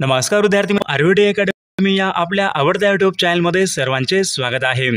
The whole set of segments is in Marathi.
नमस्कार विद्यार्थी आरवीडी अकॅडमी या आपल्या आवडत्या यूट्यूब चॅनलमध्ये सर्वांचे स्वागत आहे।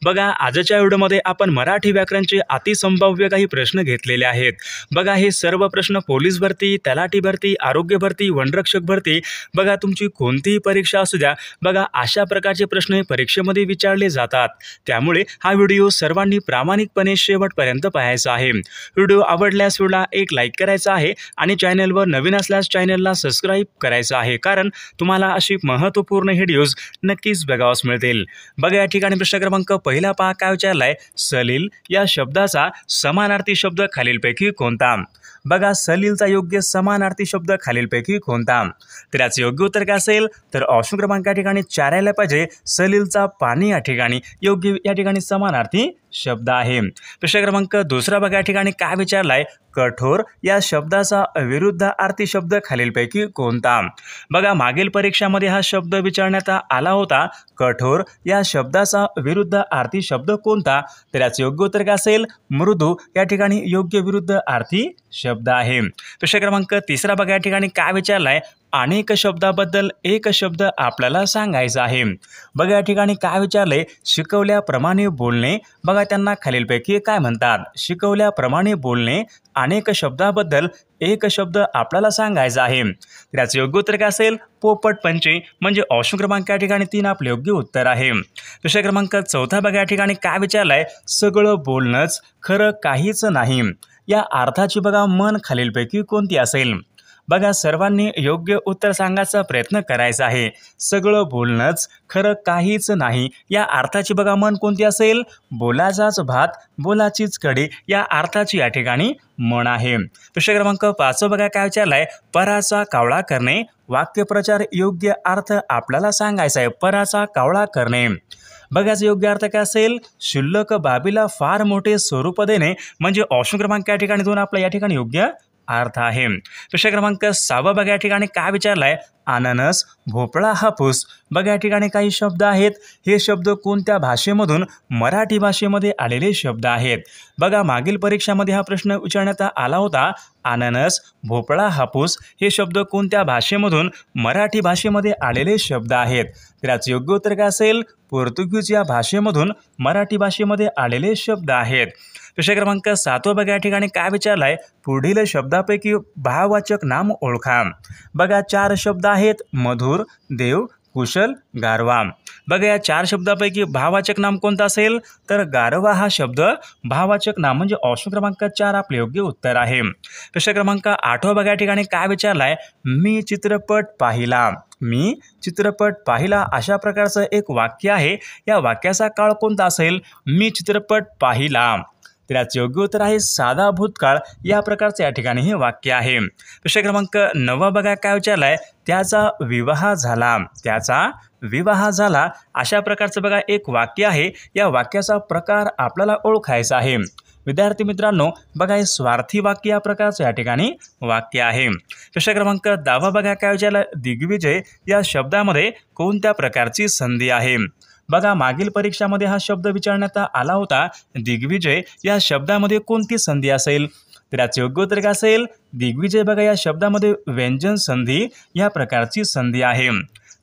बघा आजच्या व्हिडिओमध्ये आपण मराठी व्याकरणचे अतिसंभाव्य काही प्रश्न घेतलेले आहेत। बघा हे सर्व प्रश्न पोलीस भरती, तलाठी भरती, आरोग्य भरती, वनरक्षक भरती, बघा तुमची कोणतीही परीक्षा असू द्या, बघा अशा प्रकारचे प्रश्न परीक्षेमध्ये विचारले जातात। त्यामुळे हा व्हिडिओ सर्वांनी प्रामाणिकपणे शेवटपर्यंत पाहायचा आहे। व्हिडिओ आवडल्यास व्हिडिओला एक लाईक करायचा आहे आणि चॅनलवर नवीन असल्यास चॅनलला सबस्क्राइब करायचं आहे, कारण तुम्हाला अशी महत्त्वपूर्ण व्हिडिओज नक्कीच बघावास मिळतील। बघा या ठिकाणी प्रश्न क्रमांक पहिला पहा काय विचारलाय, सलील या शब्दाचा समानार्थी शब्द खालीलपैकी कोणता? बघा सलीलचा योग्य समानार्थी शब्द खालीलपैकी कोणता? तर याचे योग्य उत्तर काय असेल, तर ऑप्शन क्रमांक या ठिकाणी 4 यायला पाहिजे। सलीलचा पाणी या ठिकाणी योग्य या ठिकाणी समानार्थी शब्द आहे। प्रश्न क्रमांक दुसरा बघा या ठिकाणी काय विचारलाय, कठोर या शब्दाचा विरुद्धार्थी शब्द खालीलपैकी कोणता? बघा मागील परीक्षामध्ये हा शब्द विचारण्यात आला होता, कठोर या शब्दाचा विरुद्धार्थी शब्द कोणता? तर याचे योग्य उत्तर काय असेल, मृदू या ठिकाणी योग्य विरुद्धार्थी शब्द आहे। प्रश्न क्रमांक तिसरा बघा या ठिकाणी काय विचारलाय, अनेक शब्दाबद्दल एक शब्द आपल्याला सांगायचा आहे। बघा या ठिकाणी काय विचारले, शिकवल्याप्रमाणे बोलणे, बघा त्यांना खालीलपैकी काय म्हणतात? शिकवल्याप्रमाणे बोलणे, अनेक शब्दाबद्दल एक शब्द आपल्याला सांगायचा आहे। तर याचे योग्य उत्तर काय असेल, पोपटपंची, म्हणजे ऑप्शन क्रमांक या ठिकाणी 3 आपले योग्य उत्तर आहे। प्रश्न क्रमांक चौथा बघा या ठिकाणी काय विचारलाय, सगळं बोलणंच खरं काहीच नाही या अर्थाची बघा म्हण खालीलपैकी कोणती असेल? बघा सर्वांनी योग्य उत्तर सांगायचा प्रयत्न करायचा आहे। सगळं बोलणंच खरं काहीच नाही या अर्थाची बघा म्हण कोणती असेल? बोलाचाच भात बोलाचीच कढी या अर्थाची या ठिकाणी म्हण आहे। प्रश्न क्रमांक 5 बघा काय विचारलाय, पराचा कावळा करणे, वाक्यप्रचार योग्य अर्थ आपल्याला सांगायचा आहे। पराचा कावळा करणे, बघाच योग्य अर्थ काय असेल, शुल्लक बाबीला फार मोठे स्वरूप देणे, म्हणजे ऑप्शन क्रमांक या ठिकाणी 2 आपला या ठिकाणी योग्य अर्थ आहे। प्रश्न क्रमांक 6 बघा या ठिकाणी काय विचारलाय, अननस, भोपळा, हापूस, बघा या ठिकाणी काही शब्द आहेत। हे शब्द कोणत्या भाषेमधून? मराठी भाषेमध्ये आलेले शब्द आहेत। बघा मागील परीक्षामध्ये हा प्रश्न विचारण्यात आला होता, अननस, भोपळा, हापूस हे शब्द कोणत्या भाषेमधून? मराठी भाषेमध्ये आलेले शब्द आहेत। तर याचे योग्य उत्तर काय असेल, पोर्तुगीज या भाषेमधून मराठी भाषेमध्ये आलेले शब्द आहेत। प्रश्न क्रमांक 7 बघा या ठिकाणी काय विचारलाय, पुढील शब्दापैकी भाववाचक नाम ओळखा। बघा 4 शब्द आहेत, मधुर, देव, कुशल, गारवा। बघा या 4 शब्दापैकी भाववाचक नाम कोणता असेल, तर गारवा हा शब्द भाववाचक नाम, म्हणजे ऑप्शन क्रमांक 4 आपले योग्य उत्तर आहे। प्रश्न क्रमांक 8 बघा या ठिकाणी काय विचारलाय, मी चित्रपट पाहिला, मी चित्रपट पाहिला अशा प्रकारचं एक वाक्य आहे। या वाक्याचा काळ कोणता असेल? मी चित्रपट पाहिला। तर याचे योग्य उत्तर आहे साधा भूतकाळ या प्रकारचे या ठिकाणी हे वाक्य आहे। प्रश्न क्रमांक 9 बघा काय विचारलाय, त्याचा विवाह झाला, त्याचा विवाह झाला अशा प्रकारचं बघा एक वाक्य आहे। या वाक्याचा प्रकार आपल्याला ओळखायचा आहे। विद्यार्थी मित्रांनो बघा हे स्वार्थी वाक्य या प्रकारचं या ठिकाणी वाक्य आहे। प्रश्न क्रमांक 10 बघा काय विचारलाय, दिग्विजय या शब्दामध्ये कोणत्या प्रकारची संधी आहे? बघा मागील परीक्षामध्ये हा शब्द विचारण्यात आला होता, दिग्विजय या शब्दामध्ये कोणती संधी असेल? तर याचे योग्य उत्तर काय असेल, दिग्विजय बघा या शब्दामध्ये व्यंजन संधी या प्रकारची संधी आहे।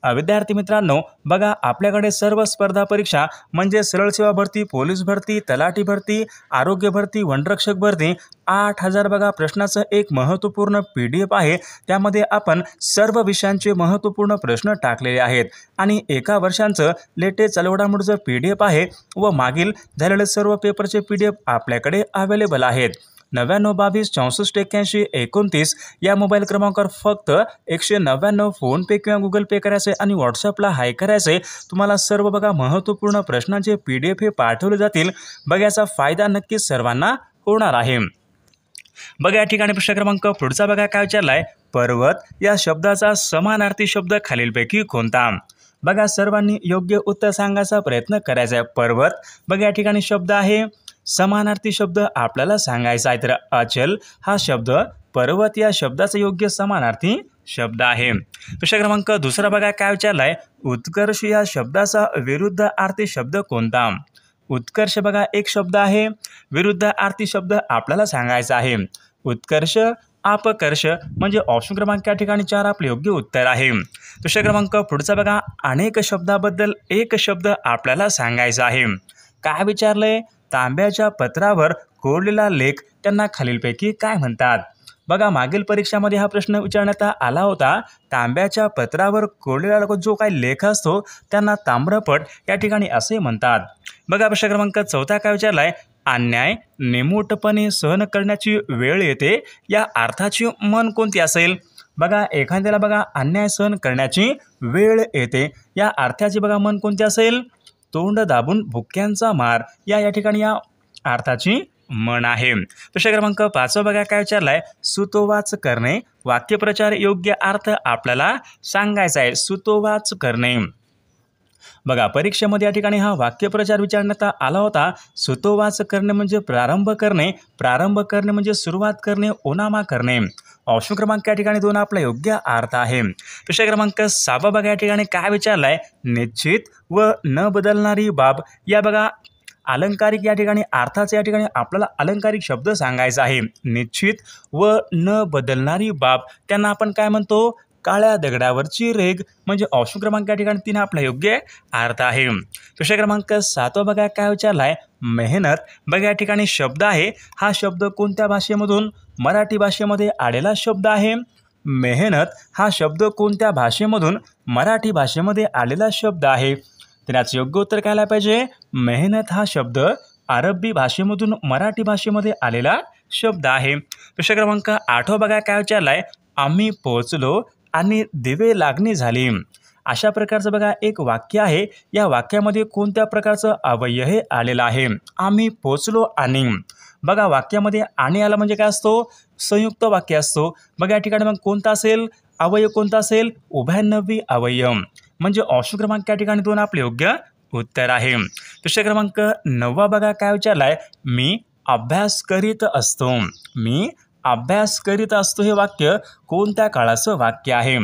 विद्यार्थी मित्रांनो बघा आपल्याकडे सर्व स्पर्धा परीक्षा म्हणजे सरळ सेवा भरती, पोलीस भरती, तलाठी भरती, आरोग्य भरती, वनरक्षक भरती 8000 बघा प्रश्नाचं एक महत्त्वपूर्ण PDF आहे। त्यामध्ये आपण सर्व विषयांचे महत्त्वपूर्ण प्रश्न टाकलेले आहेत आणि एका वर्षांचं लेटेस्ट घडामोडीचं PDF आहे व मागील झालेले सर्व पेपरचे PDF आपल्याकडे अवेलेबल आहेत। 99 22 64 81 29 या मोबाईल क्रमांकावर फक्त 199 फोनपे किंवा गुगल पे करायचे आणि व्हॉट्सअपला हाय करायचे। तुम्हाला सर्व बघा महत्त्वपूर्ण प्रश्नांचे PDF हे पाठवले जातील। बघा याचा फायदा नक्कीच सर्वांना होणार आहे। बघा या ठिकाणी प्रश्न क्रमांक पुढचा बघा काय विचारलाय, पर्वत या शब्दाचा समानार्थी शब्द खालीलपैकी कोणता? बघा सर्वांनी योग्य उत्तर सांगायचा प्रयत्न करायचा आहे। पर्वत बघा या ठिकाणी शब्द आहे, समानार्थी शब्द आपल्याला सांगायचा आहे। तर अचल हा शब्द पर्वत या शब्दाचा योग्य समानार्थी शब्द आहे। प्रश्न क्रमांक दुसरा बघा काय विचारलाय, उत्कर्ष या शब्दाचा विरुद्धार्थी शब्द कोणता? उत्कर्ष बघा एक शब्द आहे, विरुद्धार्थी शब्द आपल्याला सांगायचा आहे। उत्कर्ष अपकर्ष म्हणजे ऑप्शन क्रमांक या ठिकाणी 4 आपले योग्य उत्तर आहे। प्रश्न क्रमांक पुढचा बघा, अनेक शब्दाबद्दल एक शब्द आपल्याला सांगायचा आहे। काय विचारलंय? तांब्याच्या पत्रावर कोरलेला लेख त्यांना खालीलपैकी काय म्हणतात? बघा मागील परीक्षामध्ये हा प्रश्न विचारण्यात आला होता। तांब्याच्या पत्रावर कोरलेला जो काही लेख असतो त्यांना ताम्रपट या ठिकाणी असे म्हणतात। बघा प्रश्न क्रमांक चौथा काय विचारलाय? अन्याय निमूटपणे सहन करण्याची वेळ येते या अर्थाची म्हण कोणती असेल? बघा एखाद्याला बघा अन्याय सहन करण्याची वेळ येते या अर्थाची बघा म्हण कोणती असेल? तोंड दाबून भुक्यांचा मार या ठिकाणी या अर्थाची म्हण आहे। प्रश्न क्रमांक 5 बघा काय विचारलाय? सुतोवाच करणे वाक्यप्रचार योग्य अर्थ आपल्याला सांगायचा आहे। सुतोवाच करणे बघा परीक्षेमध्ये या ठिकाणी हा वाक्यप्रचार विचारण्यात आला होता। सुतोवाच करणे म्हणजे प्रारंभ करणे, प्रारंभ करणे म्हणजे सुरुवात करणे, ओनामा करणे। ऑप्शन क्रमांक या ठिकाणी 2 आपला योग्य अर्थ आहे। प्रश्न क्रमांक 6 बघा या ठिकाणी काय विचारलाय? निश्चित व न बदलणारी बाब या बघा अलंकारिक या ठिकाणी अर्थाचा या ठिकाणी आपल्याला अलंकारिक शब्द सांगायचा आहे। निश्चित व न बदलणारी बाब त्यांना आपण काय म्हणतो? काळ्या दगडावरची रेघ म्हणजे ऑप्शन क्रमांक या ठिकाणी 3 आपला योग्य अर्थ आहे। प्रश्न क्रमांक 7 बघा काय विचारलाय? मेहनत बघा या ठिकाणी शब्द आहे। हा शब्द कोणत्या भाषेमधून? मराठी भाषेमध्ये आलेला शब्द आहे। मेहनत हा शब्द कोणत्या भाषेमधून? मराठी भाषेमध्ये आलेला शब्द आहे। त्याचं योग्य उत्तर काय पाहिजे? मेहनत हा शब्द अरबी भाषेमधून मराठी भाषेमध्ये आलेला शब्द आहे। प्रश्न क्रमांक 8 बघा काय विचारलाय? आम्ही पोहोचलो आणि दिवे लागणी झाली। अशा प्रकारचं बघा एक वाक्य आहे। या वाक्यामध्ये कोणत्या प्रकारचं अव्यय हे आलेलं आहे? आम्ही पोहोचलो आणि बघा वाक्यामध्ये आणि आला म्हणजे काय असतो? संयुक्त वाक्य असतो। बघा या ठिकाणी मग कोणता असेल? अव्यय कोणता असेल? उभयनवी अव्यय म्हणजे ऑप्शन क्रमांक या ठिकाणी 2 आपले योग्य उत्तर आहे। प्रश्न क्रमांक 9 बघा काय विचारलाय? मी अभ्यास करीत असतो। मी अभ्यास करीत असतो हे वाक्य कोणत्या काळाचं वाक्य आहे?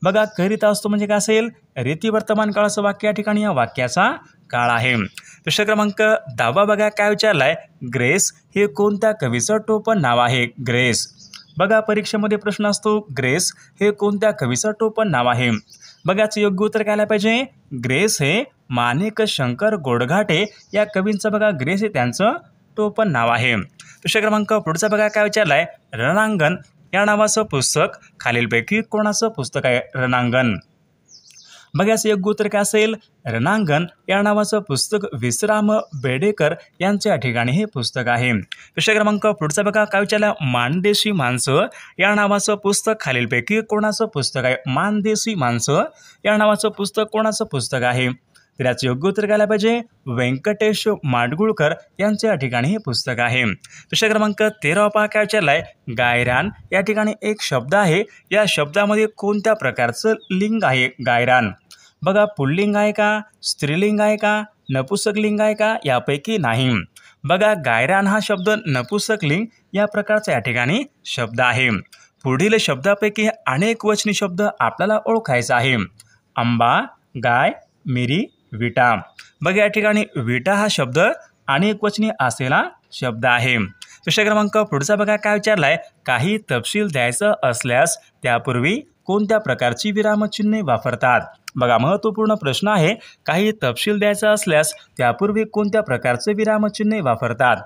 बघा करीत असतो म्हणजे काय असेल? रीती वर्तमान काळाचं वाक्य या ठिकाणी या वाक्याचा काळ आहे। प्रश्न क्रमांक 10 बघा काय विचारलाय? ग्रेस हे कोणत्या कवीचं टोपण नाव आहे? ग्रेस बघा परीक्षेमध्ये प्रश्न असतो ग्रेस हे कोणत्या कवीचं टोपण नाव आहे? बघाचं योग्य उत्तर काय पाहिजे? ग्रेस हे माणिक शंकर गोडघाटे या कवींचं बघा ग्रेस हे त्यांचं टोपण नाव आहे। प्रश्न क्रमांक पुढचा बघा काय विचारलाय? रणांगण या नावाचं पुस्तक खालीलपैकी कोणाचं पुस्तक आहे? रणांगण बघाचं योग्य उत्तर काय असेल? रणांगण या नावाचं पुस्तक विश्राम बेडेकर यांच्या ठिकाणी हे पुस्तक आहे। प्रश्न क्रमांक पुढचा बघा काय विचारला? मानदेशी माणसं या नावाचं पुस्तक खालीलपैकी कोणाचं पुस्तक आहे? मानदेशी माणसं या नावाचं पुस्तक कोणाचं पुस्तक आहे? तर याचं योग्य उत्तर काय पाहिजे? व्यंकटेश माडगुळकर यांच्या ठिकाणी हे पुस्तक आहे। प्रश्न क्रमांक 13 पहा काय विचारलाय? गायरान या ठिकाणी एक शब्द आहे। या शब्दामध्ये कोणत्या प्रकारचं लिंग आहे? गायरान बघा पुल्लिंग आहे का? स्त्रीलिंग आहे का? नपुंसकलिंग आहे का? यापैकी नाही। बघा गायरान हा शब्द नपुंसकलिंग या प्रकारचा या ठिकाणी शब्द आहे। पुढील शब्दापैकी अनेक वचनी शब्द आपल्याला ओळखायचा आहे। आंबा, गाय, मिरी, विटा बघा या ठिकाणी विटा हा शब्द अनेक वचनी असलेला शब्द आहे। प्रश्न क्रमांक पुढचा बघा काय विचारलाय? काही तपशील द्यायचं असल्यास त्यापूर्वी कोणत्या प्रकारची विरामचिन्हे वापरतात? बघा महत्त्वपूर्ण प्रश्न आहे। काही तपशील द्यायचा असल्यास त्यापूर्वी कोणत्या प्रकारचे विरामचिन्हे वापरतात?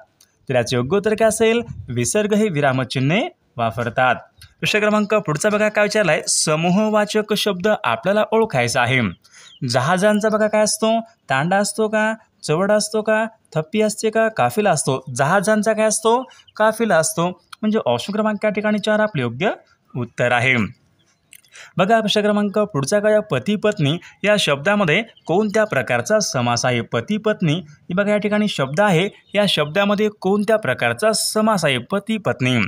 तर याचे योग्य उत्तर काय असेल? विसर्ग हे विरामचिन्हे वापरतात। प्रश्न क्रमांक पुढचा बघा काय विचारलाय? समूहवाचक शब्द आपल्याला ओळखायचा आहे। जहाजांचा बघा काय असतो? तांडा असतो का? चवड असतो का? थप्पी असते का? काफिला असतो? जहाजांचा काय असतो? काफिला असतो म्हणजे ऑप्शन क्रमांक या ठिकाणी 4 आपले योग्य उत्तर आहे। बघा प्रश्न क्रमांक पुढचा काय? पती पत्नी या शब्दामध्ये कोणत्या प्रकारचा समास आहे? पती पत्नी ही बघा या ठिकाणी शब्द आहे। या शब्दामध्ये कोणत्या प्रकारचा समास आहे? पती पत्नी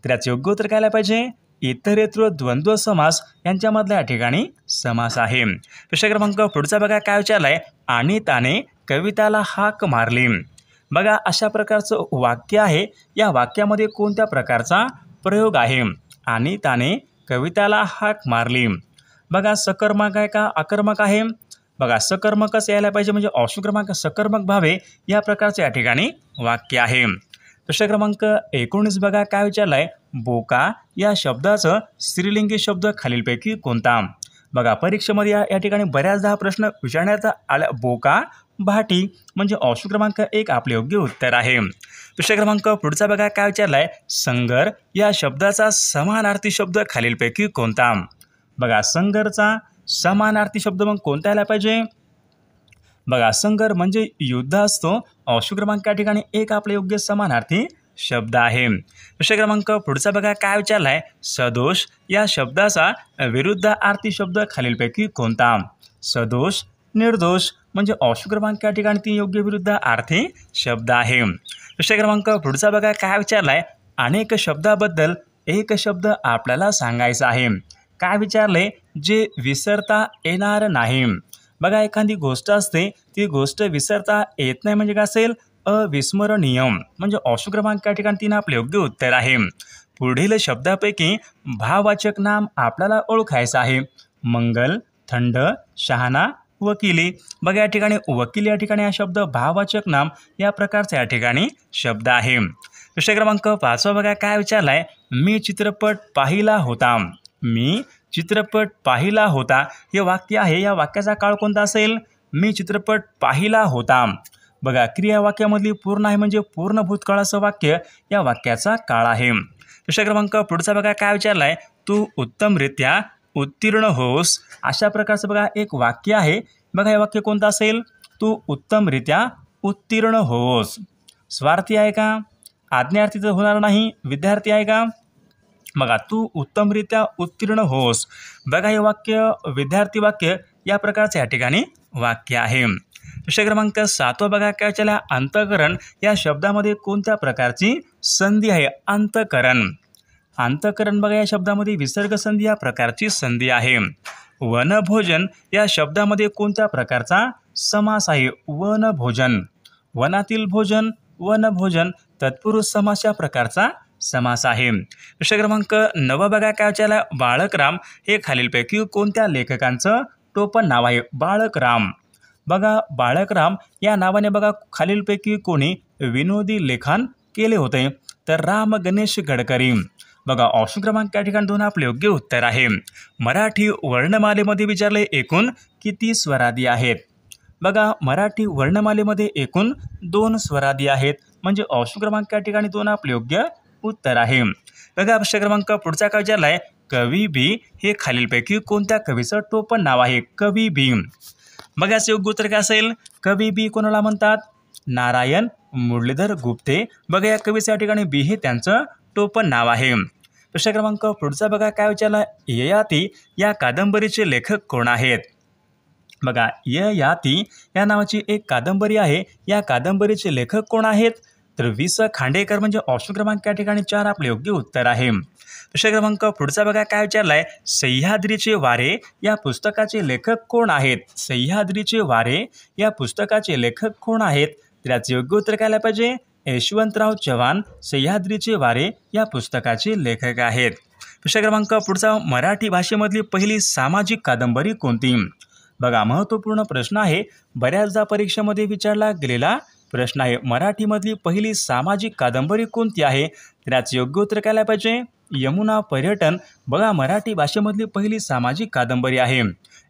तर याचे योग्य उत्तर काय पाहिजे? इतरेतर द्वंद्व समास यांच्यामधल्या या ठिकाणी समास आहे। प्रश्न क्रमांक पुढचा बघा काय विचारलाय? आणि त्याने कविताला हाक मारली बघा अशा प्रकारचं वाक्य आहे। या वाक्यामध्ये कोणत्या प्रकारचा प्रयोग आहे? आणि त्याने कविताला हाक मारली बघा सकर्मक आहे का अकर्मक आहे? बघा सकर्मकच यायला पाहिजे म्हणजे ऑप्शन क्रमांक सकर्मक भावे या प्रकारचे या ठिकाणी वाक्य आहे। प्रश्न क्रमांक 19 बघा काय विचारलाय? बोका या शब्दाचं स्त्रीलिंगी शब्द खालीलपैकी कोणता? बघा परीक्षेमध्ये या ठिकाणी बऱ्याचदा हा प्रश्न विचारण्यात आला. बोका, भाटी म्हणजे ऑप्शन क्रमांक 1 आपले योग्य उत्तर आहे. विषय क्रमांक पुढचा बघा काय विचारलाय. संगर या शब्दाचा समानार्थी शब्द खालीलपैकी कोणता? बघा संगरचा समानार्थी शब्द मग कोणता आला पाहिजे? बघा संगर म्हणजे युद्ध असतो. ऑप्शन क्रमांक या ठिकाणी 1 आपले योग्य समानार्थी शब्द आहे. विषय क्रमांक पुढचा बघा काय विचारलाय. सदोष या शब्दाचा विरुद्धार्थी शब्द खालीलपैकी कोणता? सदोष, निर्दोष म्हणजे ऑप्शन क्रमांक या ठिकाणी 3 योग्य विरुद्धार्थी शब्द आहे. विषय क्रमांक पुढचा बघा काय विचारलाय. अनेक शब्दाबद्दल एक शब्द आपल्याला सांगायचा आहे. काय विचारले? जे विसरता येणार नाही. बघा एखादी गोष्ट असते ती गोष्ट विसरता येत नाही म्हणजे काय असेल? अविस्मरणीय म्हणजे ऑप्शन क्रमांक या ठिकाणी 3 आपले योग्य उत्तर आहे. पुढील शब्दापैकी भाववाचक नाम आपल्याला ओळखायचं आहे. मंगल, थंड, शहाणा, वकिली. बघा या ठिकाणी वकील या ठिकाणी हा शब्द भाववाचक नाम या प्रकारचा या ठिकाणी शब्द आहे. विषय क्रमांक 5 बघा काय विचारलाय. मी चित्रपट पाहिला होता. मी चित्रपट पाहिला होता हे वाक्य आहे. या वाक्याचा काळ कोणता असेल? मी चित्रपट पाहिला होता. बघा क्रिया वाक्यामधली पूर्ण आहे म्हणजे पूर्ण भूतकाळाचं वाक्य या वाक्याचा काळ आहे. विषय क्रमांक पुढचा बघा काय विचारलाय. तू उत्तमरित्या उत्तीर्ण होस. अशा प्रकारचं बघा एक वाक्य आहे. बघा हे वाक्य कोणतं असेल? तू उत्तमरित्या उत्तीर्ण होस. स्वार्थी आहे का? आज्ञार्थी तर होणार नाही. विद्यार्थी आहे का? बघा तू उत्तमरित्या उत्तीर्ण होस. बघा हे वाक्य विद्यार्थी वाक्य या प्रकारचं या ठिकाणी वाक्य आहे. विषय क्रमांक 7 बघा काय विचारला. अंतःकरण या शब्दामध्ये कोणत्या प्रकारची संधी आहे? अंतःकरण. अंतःकरण बघा या शब्दामध्ये विसर्ग संधी या प्रकारची संधी आहे. वनभोजन या शब्दामध्ये कोणत्या प्रकारचा समास आहे? वनभोजन. वनातील भोजन, वनभोजन तत्पुरुष समास या प्रकारचा समास आहे. विषय क्रमांक 9 बघा काय विचारला. बाळकराम हे खालीलपैकी कोणत्या लेखकांचं टोपण नाव आहे? बाळकराम. बघा बाळकराम या नावाने बघा खालीलपैकी कोणी विनोदी लेखन केले होते? तर राम गणेश गडकरी. बघा ऑप्शन क्रमांक या ठिकाणी 2 आपले योग्य उत्तर आहे. मराठी वर्णमालेमध्ये विचारले एकूण किती स्वरादी आहेत? बघा मराठी वर्णमालेमध्ये एकूण 2 स्वरादी आहेत म्हणजे ऑप्शन क्रमांक या ठिकाणी 2 आपले योग्य उत्तर आहे. बघा विषय क्रमांक पुढचा काय विचारलाय. कवी बी हे खालीलपैकी कोणत्या कवीचं टोपण नाव आहे? कवी बी. बघा याचं योग्य उत्तर काय असेल? कवी बी कोणाला म्हणतात? नारायण मुरलीधर गुप्ते. बघा या कवीचं या ठिकाणी बी हे त्यांचं टोपण नाव आहे. विषय क्रमांक पुढचा बघा काय विचारला. ययाती या कादंबरीचे लेखक कोण आहेत? बघा ययाती या नावाची एक कादंबरी आहे. या कादंबरीचे लेखक कोण आहेत? तर वि. स. खांडेकर म्हणजे ऑप्शन क्रमांक या ठिकाणी 4 आपले योग्य उत्तर आहे. विषय क्रमांक पुढचा बघा काय विचारलाय. सह्याद्रीचे वारे या पुस्तकाचे लेखक कोण आहेत? सह्याद्रीचे वारे या पुस्तकाचे लेखक कोण आहेत? तर याचे योग्य उत्तर काय पाहिजे? यशवंतराव चव्हाण सह्याद्रीचे वारे या पुस्तकाचे लेखक आहेत. विषय क्रमांक पुढचा. मराठी भाषेमधली पहिली सामाजिक कादंबरी कोणती? बघा महत्त्वपूर्ण प्रश्न आहे. बऱ्याचदा परीक्षेमध्ये विचारला गेलेला प्रश्न आहे. मराठीमधली पहिली सामाजिक कादंबरी कोणती आहे? तर याचे योग्य उत्तर काय पाहिजे? यमुना पर्यटन. बघा मराठी भाषेमधली पहिली सामाजिक कादंबरी आहे.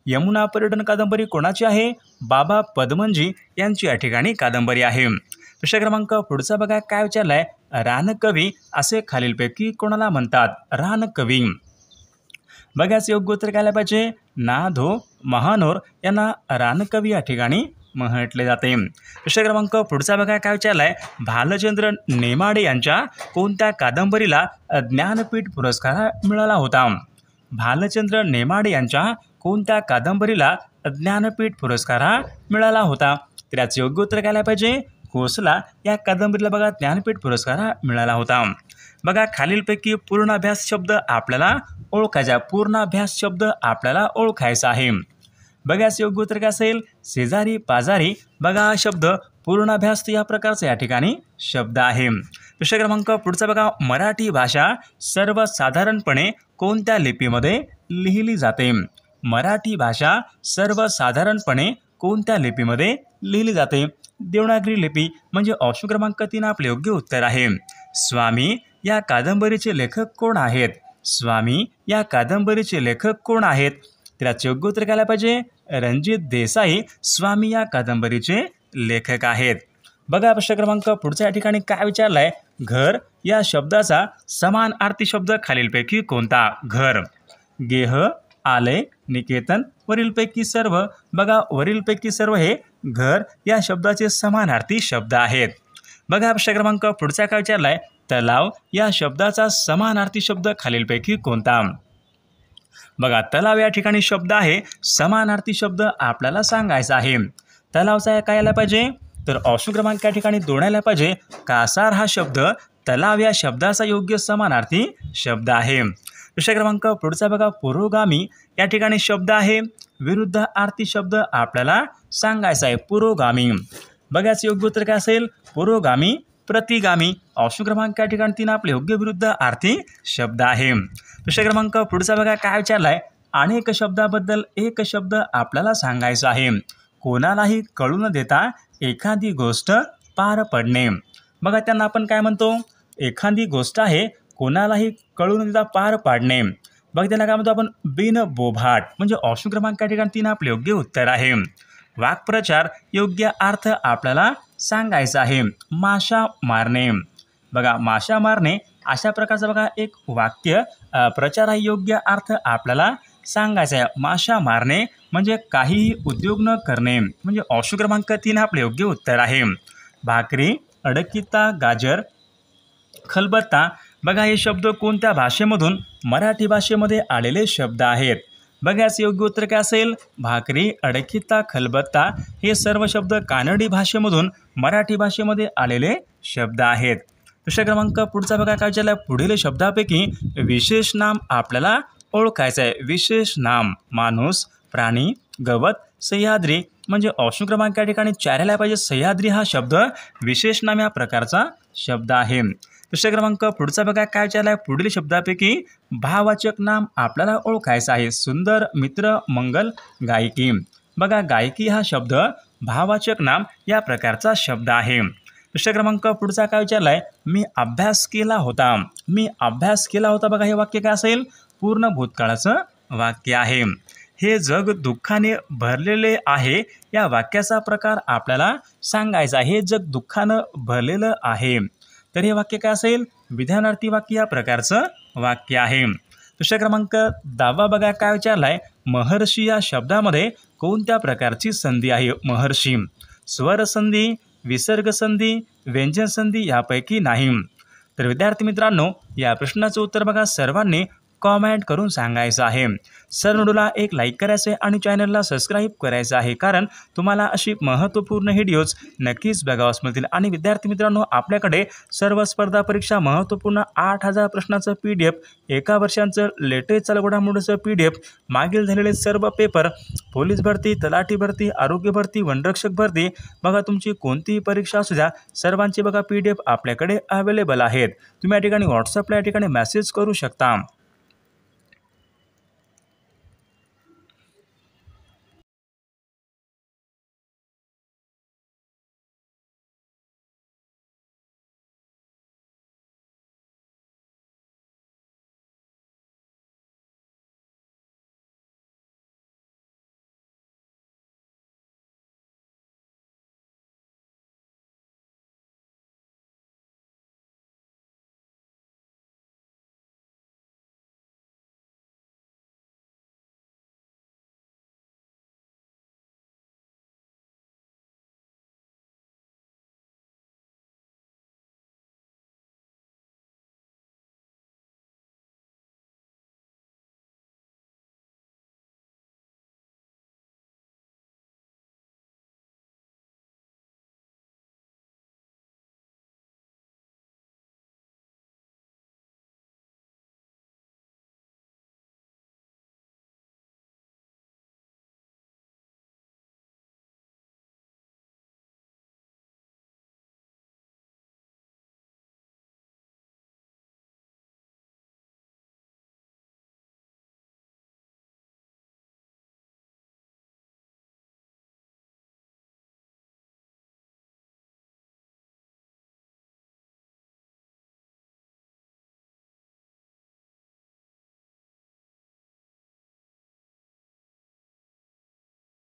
यमुना पर्यटन कादंबरी कोणाची आहे? बाबा पदमनजी यांची या ठिकाणी कादंबरी आहे. विषय क्रमांक पुढचा बघा काय विचारलाय. रानकवी असे खालीलपैकी कोणाला म्हणतात? रानकवी. बघा याचे योग्य उत्तर काय पाहिजे? ना. धो. महानोर यांना रानकवी या ठिकाणी म्हटले जाते. विषय क्रमांक पुढचा बघा काय विचारलाय. भालचंद्र नेमाडे यांच्या कोणत्या कादंबरीला ज्ञानपीठ पुरस्कार मिळाला होता? भालचंद्र नेमाडे यांच्या कोणत्या कादंबरीला ज्ञानपीठ पुरस्कार मिळाला होता? तर याचे योग्य उत्तर काय पाहिजे? कोसला या कादंबरीला बघा ज्ञानपीठ पुरस्कार मिळाला होता. बघा खालीलपैकी पूर्णाभ्यास शब्द आपल्याला ओळखायचा. पूर्णाभ्यास शब्द आपल्याला ओळखायचा आहे. बघा याचे योग्य उत्तर काय असेल? शेजारी पाजारी. बघा हा शब्द पूर्णाभ्यास या प्रकारचा या ठिकाणी शब्द आहे. विषय क्रमांक पुढचा बघा. मराठी भाषा सर्वसाधारणपणे कोणत्या लिपीमध्ये लिहिली जाते? मराठी भाषा सर्वसाधारणपणे कोणत्या लिपीमध्ये लिहिली जाते? देवनागरी लिपी म्हणजे ऑप्शन क्रमांक 3 आपले योग्य उत्तर आहे. स्वामी या कादंबरीचे लेखक कोण आहेत? स्वामी या कादंबरीचे लेखक कोण आहेत? त्याचे योग्य उत्तर काय पाहिजे? रणजित देसाई स्वामी या कादंबरीचे लेखक आहेत. बघा प्रश्न क्रमांक पुढच्या या ठिकाणी काय विचारलाय? घर या शब्दाचा समानार्थी शब्द खालीलपैकी कोणता? घर, गेह, आलय, निकेतन, वरीलपैकी सर्व. बघा वरीलपैकी सर्व हे घर या शब्दाचे समानार्थी शब्द आहेत. बघा प्रश्न क्रमांक पुढचा काय विचारलाय? तलाव या शब्दाचा समानार्थी शब्द खालीलपैकी कोणता? बघा तलाव या ठिकाणी शब्द आहे, समानार्थी शब्द आपल्याला सांगायचा आहे. तलावचा काय आला पाहिजे? तर ऑप्शन क्रमांक या ठिकाणी 2 आला पाहिजे. कासार हा शब्द तलाव या शब्दाचा योग्य समानार्थी शब्द आहे. विषय क्रमांक पुढचा बघा पुरोगामी या ठिकाणी शब्द आहे, विरुद्धार्थी शब्द आपल्याला सांगायचा आहे. पुरोगामी. बघाच योग्य उत्तर काय असेल? पुरोगामी, प्रतिगामी. ऑप्शन क्रमांक या ठिकाणी 3 आपले योग्य विरुद्धार्थी शब्द आहे. विषय क्रमांक पुढचा बघा काय विचारलाय? अनेक शब्दाबद्दल एक शब्द आपल्याला सांगायचा आहे. कोणालाही कळू न देता एखादी गोष्ट पार पडणे. बघा त्यांना आपण काय म्हणतो? एखादी गोष्ट आहे कोणालाही कळू न देता पार पाडणे. बघा त्यांना काय म्हणतो आपण? बिनबोभाट. म्हणजे ऑप्शन क्रमांक या ठिकाणी 3 आपले योग्य उत्तर आहे. वाक्प्रचार योग्य अर्थ आपल्याला सांगायचा आहे. माशा मारणे. बघा माशा मारणे अशा प्रकारचं बघा एक वाक्य प्रचार हा योग्य अर्थ आपल्याला सांगायचा आहे. माशा मारणे म्हणजे काहीही उद्योग न करणे. म्हणजे ऑप्शन क्रमांक 3 आपले योग्य उत्तर आहे. भाकरी, अडकिता, गाजर, खलबत्ता. बघा हे शब्द कोणत्या भाषेमधून? मराठी भाषेमध्ये आलेले शब्द आहेत. बघाच योग्य उत्तर काय असेल? भाकरी, अडकिता, खलबत्ता हे सर्व शब्द कानडी भाषेमधून मराठी भाषेमध्ये आलेले शब्द आहेत. विषय क्रमांक पुढचा बघा काय विचारला? पुढील शब्दापैकी विशेष नाम आपल्याला ओळखायचं आहे. विशेष नाम माणूस, प्राणी, गवत, सह्याद्री. म्हणजे ऑप्शन क्रमांक या ठिकाणी 4 आला पाहिजे. सह्याद्री हा शब्द विशेष नाम या प्रकारचा शब्द आहे. विषय क्रमांक पुढचा बघा काय विचारलाय? पुढील शब्दापैकी भाववाचक नाम आपल्याला ओळखायचं आहे. सुंदर, मित्र, मंगल, गायकी. बघा गायकी हा शब्द भाववाचक नाम या प्रकारचा शब्द आहे. विषय क्रमांक पुढचा काय विचारलाय? मी अभ्यास केला होता. मी अभ्यास केला होता. बघा हे वाक्य काय असेल? पूर्ण भूतकाळाचं वाक्य आहे. हे जग दुःखाने भरलेले आहे या वाक्याचा प्रकार आपल्याला सांगायचा. हे जग दुःखानं भरलेलं आहे. तर हे वाक्य काय असेल? विधानार्थी वाक्य या प्रकारचं वाक्य आहे. विषय क्रमांक 10 बघा काय विचारलाय? महर्षी या शब्दामध्ये कोणत्या प्रकारची संधी आहे? महर्षी. स्वर संधी, विसर्ग संधी, व्यंजन संधी यापैकी नाही. तर विद्यार्थी मित्रांनो या प्रश्नाचं उत्तर बघा सर्वांनी कॉमेंट करून सांगायचं आहे. सर व्हिडिओला एक लाईक करायचं आहे आणि चॅनलला सबस्क्राईब करायचं आहे, कारण तुम्हाला अशी महत्त्वपूर्ण व्हिडिओज नक्कीच बघावास मिळतील. आणि विद्यार्थी मित्रांनो आपल्याकडे सर्व स्पर्धा परीक्षा महत्त्वपूर्ण 8000 प्रश्नाचं PDF, एका वर्षांचं लेटेस्ट चालू घडामोडीचं PDF, मागील झालेले सर्व पेपर, पोलीस भरती, तलाठी भरती, आरोग्य भरती, वनरक्षक भरती, बघा तुमची कोणतीही परीक्षा असू द्या सर्वांचे बघा PDF आपल्याकडे अवेलेबल आहेत. तुम्ही या ठिकाणी व्हॉट्सअपला या ठिकाणी मेसेज करू शकता.